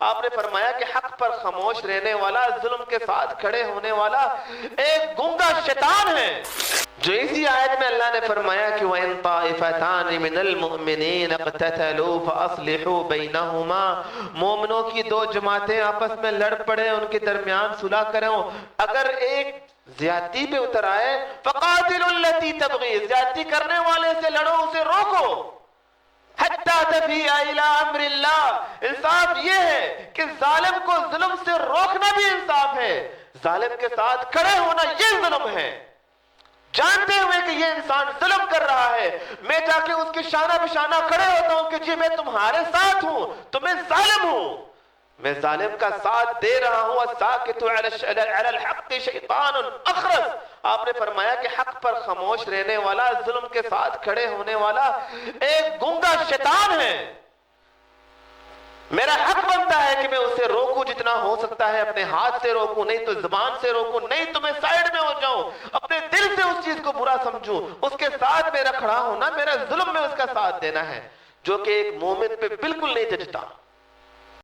آپ نے فرمایا کہ حق پر خاموش رہنے والا، ظلم کے ساتھ کھڑے ہونے والا ایک گنگا شیطان ہے۔ جو اسی آیت میں اللہ نے فرمایا کہ وَإِن طَائِفَتَانِ مِنَ الْمُؤْمِنِينَ اقْتَتَلُوا فَأَصْلِحُوا بَيْنَهُمَا، مومنوں کی دو جماعتیں آپس میں لڑ پڑے، ان کے درمیان صلح کریں، اگر ایک زیادتی پہ اتر آئے فَقَاتِلُوا الَّتِي تَبْغِي، زیادتی کرنے والے سے لڑو، اسے روکو، حَتَّى تَفِيَ إِلَىٰ أَمْرِ اللَّهِ۔ انصاف یہ ہے کہ ظالم کو ظلم سے روکنا بھی انصاف ہے، ظالم کے ساتھ کھڑے ہونا یہ ظلم ہے۔ جانتے ہوئے کہ یہ انسان ظلم کر رہا ہے، میں جا کے اس کے شانہ بشانہ کھڑے ہوتا ہوں کہ جی میں تمہارے ساتھ ہوں، تو میں ظالم ہوں، میں ظالم کا ساتھ دے رہا ہوں۔ الساکت علی الحق شیطان اخرس، آپ نے فرمایا کہ حق پر خاموش رہنے والا، ظلم کے ساتھ کھڑے ہونے والا ایک گنگا شیطان ہے۔ میرا حق بنتا ہے کہ میں اسے روکوں، جتنا ہو سکتا ہے اپنے ہاتھ سے روکوں، نہیں تو زبان سے روکوں، نہیں تو میں سائیڈ میں ہو جاؤں، اپنے دل سے اس چیز کو برا سمجھوں، اس کے ساتھ میرا کھڑا ہونا، میرا ظلم میں اس کا ساتھ دینا ہے، جو کہ ایک مومن پہ بالکل نہیں جچتا۔